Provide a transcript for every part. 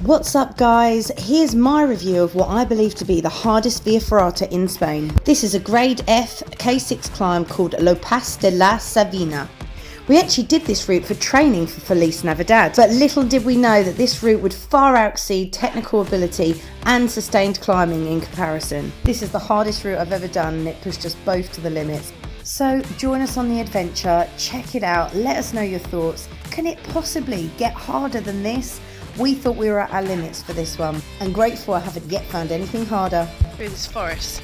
What's up guys, here's my review of what I believe to be the hardest via ferrata in Spain. This is a grade F K6 climb called Lo Pas de la Savina. We actually did this route for training for Felix Navidad, but little did we know that this route would far exceed technical ability and sustained climbing in comparison. This is the hardest route I've ever done and it pushed us both to the limits. So join us on the adventure, check it out, let us know your thoughts. Can it possibly get harder than this? We thought we were at our limits for this one. I'm grateful I haven't yet found anything harder. Through this forest,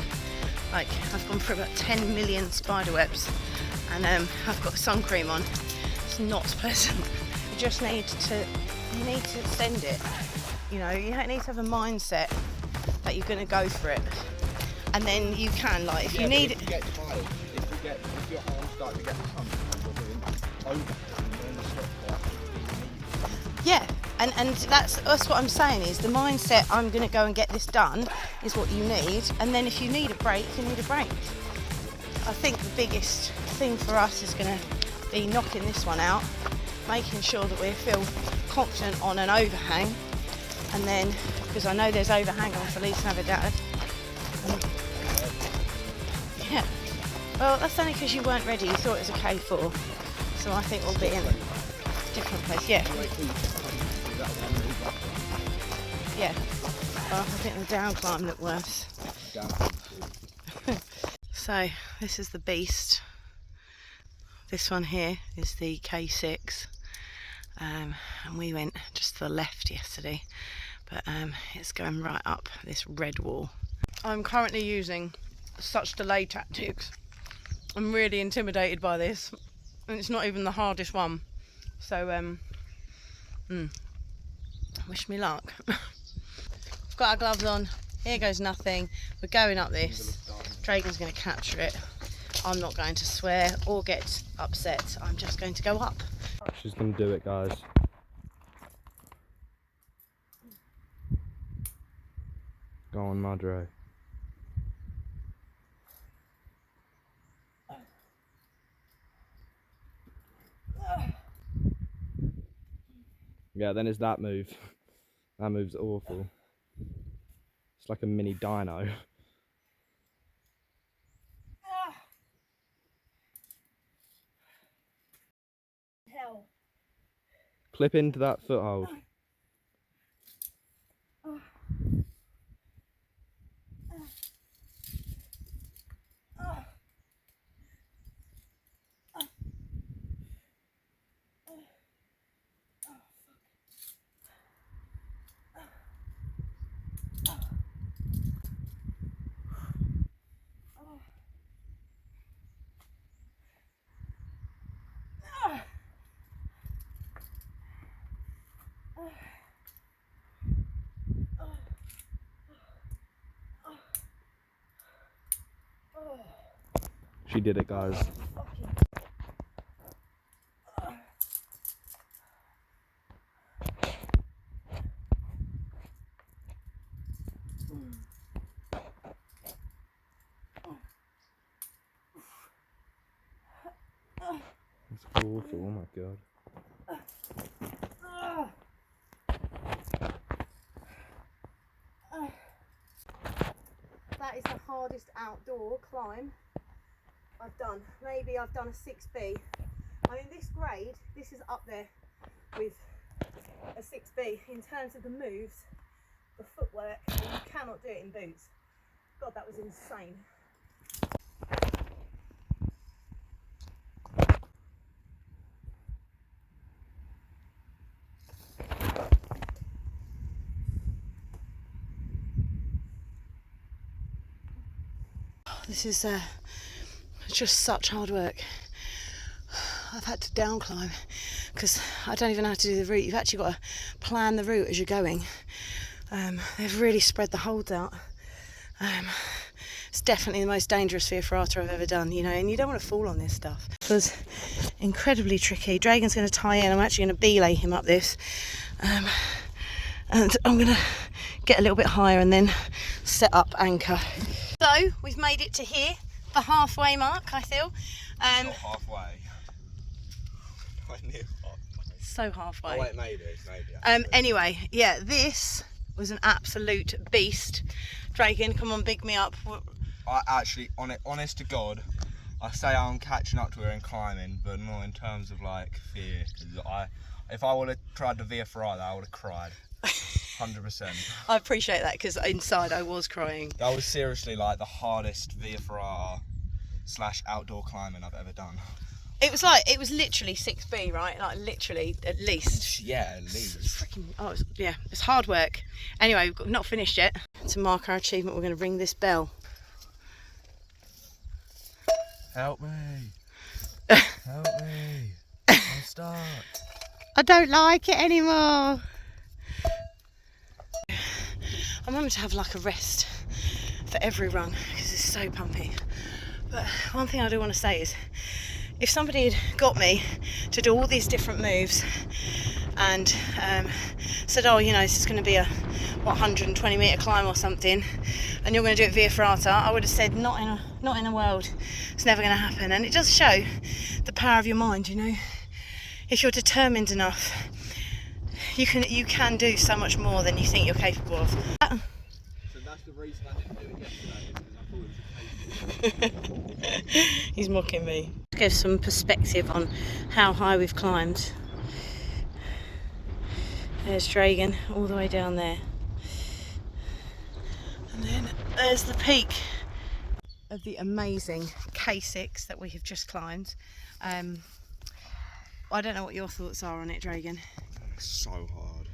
like I've gone through about 10 million spider webs and I've got sun cream on. It's not pleasant. You just need to extend it. You know, you need to have a mindset that you're going to go for it. And then you can, like, if you need it. If your arms start to get Yeah, and that's what I'm saying is the mindset, I'm going to go and get this done, is what you need. And then if you need a break, you need a break. I think the biggest thing for us is going to be knocking this one out, making sure that we feel confident on an overhang. And then, because I know there's overhang on Felix Navidad. Yeah, well that's only because you weren't ready, you thought it was a K4. So I think we'll be in a different place, yeah. Yeah, well, I think the down climb looked worse. So this is the beast. This one here is the K6. And we went just to the left yesterday, but it's going right up this red wall. I'm currently using such delay tactics. I'm really intimidated by this, and it's not even the hardest one. So wish me luck. I've got our gloves on. Here goes nothing. We're going up this. Dragon's going to capture it. I'm not going to swear or get upset. I'm just going to go up. She's going to do it, guys. Go on, Madre. Yeah, then it's that move. That move's awful. It's like a mini dino. Hell. Clip into that foothold. She did it, guys. It's awful, oh my god. That is the hardest outdoor climb I've done. Maybe I've done a 6B. I mean, this grade, this is up there with a 6B in terms of the moves, the footwork. You cannot do it in boots. God, that was insane. This is just such hard work. I've had to down climb because I don't even know how to do the route. You've actually got to plan the route as you're going. They've really spread the holds out. It's definitely the most dangerous via ferrata I've ever done, you know, and you don't want to fall on this stuff. It was incredibly tricky. Dragon's going to tie in. I'm actually going to belay him up this. And I'm going to get a little bit higher and then set up anchor. So we've made it to here, the halfway mark, I feel. Not halfway. I knew halfway. so halfway. Oh wait, maybe. Anyway, yeah, this was an absolute beast. Dragon, come on, big me up. I actually, honest to God, I say I'm catching up to her in climbing, but not in terms of like fear. If I would have tried to Via Ferrata, I would have cried. 100%. I appreciate that, because inside I was crying. That was seriously like the hardest Via Ferrata / outdoor climbing I've ever done. It was literally 6B, right? Like literally, at least. Yeah, at least. It's hard work. Anyway, we've not finished yet. To mark our achievement, we're going to ring this bell. Help me. Help me. I'm stuck. I don't like it anymore. I'm having to have like a rest for every run because it's so pumpy. But one thing I do want to say is, if somebody had got me to do all these different moves and said, oh, you know, this is going to be a 120 metre climb or something, and you're going to do it Via Ferrata, I would have said, not in a world. It's never going to happen. And it does show the power of your mind, you know. If you're determined enough, you can do so much more than you think you're capable of. So that's the reason I didn't do it yesterday, because I thought it was capable. He's mocking me. To give some perspective on how high we've climbed. There's Dragon all the way down there. And then there's the peak of the amazing K6 that we have just climbed. I don't know what your thoughts are on it, Dragon. So hard.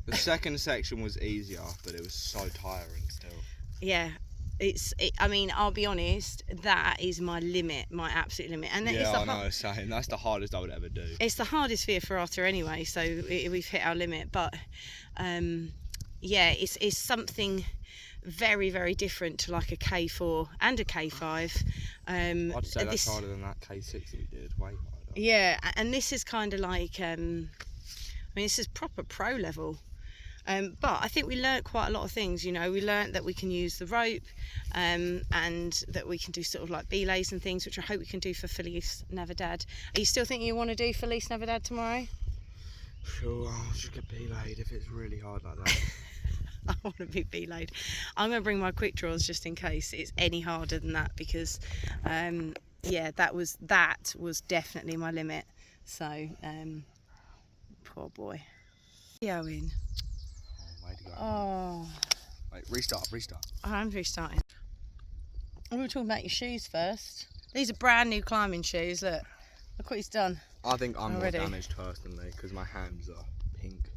The second section was easier, but it was so tiring still. Yeah. I mean, I'll be honest, that is my limit, my absolute limit. And yeah, I know, same. That's the hardest I would ever do. It's the hardest Via Ferrata anyway, so we've hit our limit. But yeah, it's something very, very different to like a K4 and a K5. I'd say that's harder than that K6 that we did, way harder. Yeah, and this is kind of like, I mean, this is proper pro level. But I think we learnt quite a lot of things, you know. We learnt that we can use the rope and that we can do sort of like belays and things, which I hope we can do for Felix Navidad. Are you still thinking you want to do Felix Navidad tomorrow? Sure, I'll just get belayed if it's really hard like that. I want to be belayed. I'm going to bring my quick draws just in case it's any harder than that, because yeah, that was definitely my limit. So poor boy. Owen. Oh. Wait, restart. I'm restarting. We were talking about your shoes first. These are brand new climbing shoes. Look what he's done. I think I'm already more damaged personally because my hands are pink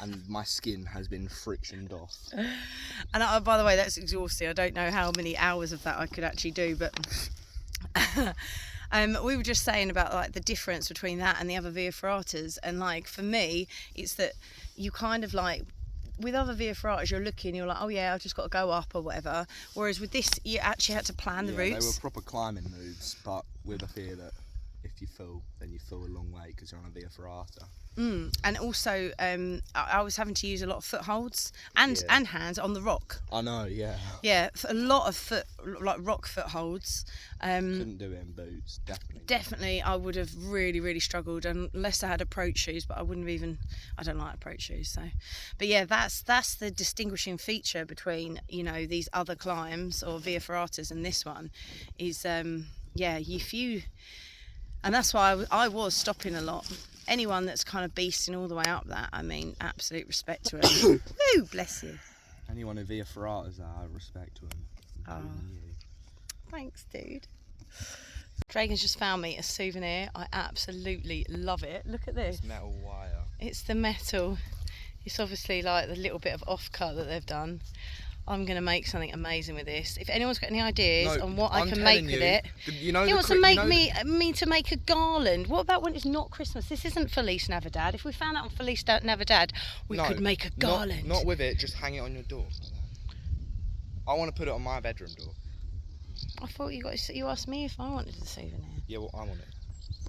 and my skin has been frictioned off. And by the way, that's exhausting. I don't know how many hours of that I could actually do, but we were just saying about like the difference between that and the other Via Ferratas, and like for me, it's that you kind of like, with other Via Ferratas, you're like, oh yeah, I've just got to go up or whatever. Whereas with this, you actually had to plan the routes. They were proper climbing moves, but with a fear that if you fall, then you fall a long way because you're on a Via Ferrata. And also, I was having to use a lot of footholds and hands on the rock. I know, yeah. Yeah, a lot of rock footholds. Couldn't do it in boots, definitely. Definitely, I would have really, really struggled unless I had approach shoes. But I wouldn't have even. I don't like approach shoes, so. But yeah, that's the distinguishing feature between, you know, these other climbs or Via Ferratas and this one, is yeah, if you. And that's why I was stopping a lot. Anyone that's kind of beasting all the way up that, I mean, absolute respect to him. Ooh, bless you. Anyone who Via Ferratas that, I have respect to him. Oh. Thanks, dude. Dragon's just found me a souvenir. I absolutely love it. Look at this. It's metal wire. It's the metal. It's obviously like the little bit of off-cut that they've done. I'm going to make something amazing with this. If anyone's got any ideas on what I can make with it. You know, he wants to make me to make a garland. What about when it's not Christmas? This isn't Felix Navidad. If we found out on Felix Navidad, we could make a garland. Not with it, just hang it on your door. I want to put it on my bedroom door. I thought you asked me if I wanted a souvenir. Yeah, well, I want it.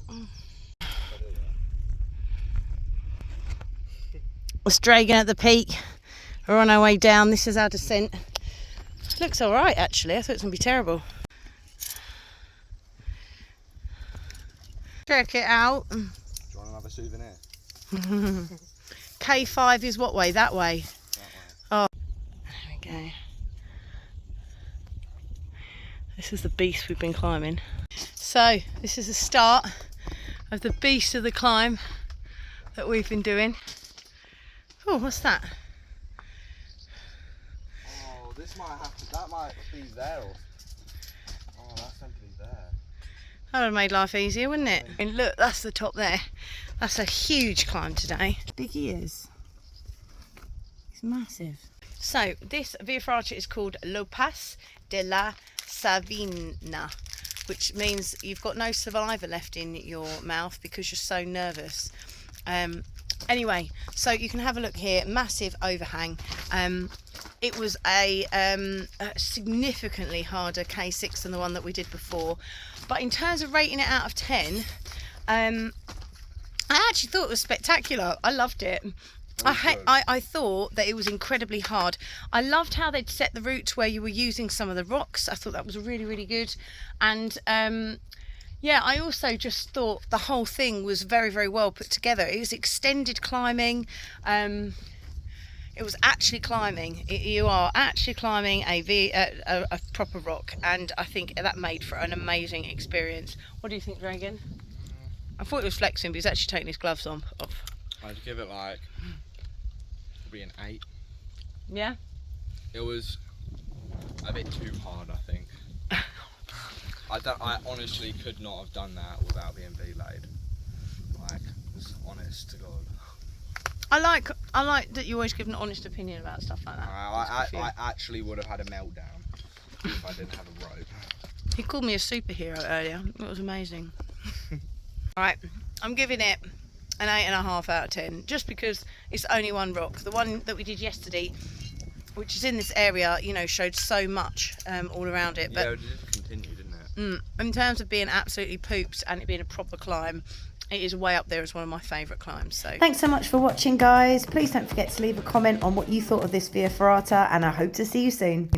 Oh. It's Dragon at the peak. We're on our way down. This is our descent. Looks all right, actually. I thought it was going to be terrible. Check it out. Do you want another souvenir. K5 is what way? That way. That way. Oh, there we go. This is the beast we've been climbing. So this is the start of the beast of the climb that we've been doing. Oh, what's that? Oh, this might have to, that might be there. Or, oh, that's meant to be there. That would have made life easier, wouldn't it? And look, that's the top there. That's a huge climb today. Big he is. He's massive. So this Via Ferrata is called Lopas de la Savina, which means you've got no saliva left in your mouth because you're so nervous. Anyway, so you can have a look here. Massive overhang. It was a significantly harder K6 than the one that we did before, but in terms of rating it out of 10, I actually thought it was spectacular. I loved it. I thought that it was incredibly hard. I loved how they'd set the route where you were using some of the rocks. I thought that was really, really good. And yeah, I also just thought the whole thing was very, very well put together. It was extended climbing. It was actually climbing. You are actually climbing a proper rock, and I think that made for an amazing experience. What do you think, Dragon? I thought he was flexing, but he's actually taking his gloves off. I'd give it like probably an 8. Yeah? It was a bit too hard, I think. I honestly could not have done that without being belayed. Like, just honest to God. I like that you always give an honest opinion about stuff like that. I actually would have had a meltdown if I didn't have a rope. He called me a superhero earlier. It was amazing. Alright, I'm giving it an 8.5 out of 10, just because it's only one rock. The one that we did yesterday, which is in this area, you know, showed so much all around it. But yeah, it just continued, didn't it? In terms of being absolutely pooped and it being a proper climb, it is way up there as one of my favourite climbs. So Thanks so much for watching, guys. Please don't forget to leave a comment on what you thought of this Via Ferrata, and I hope to see you soon.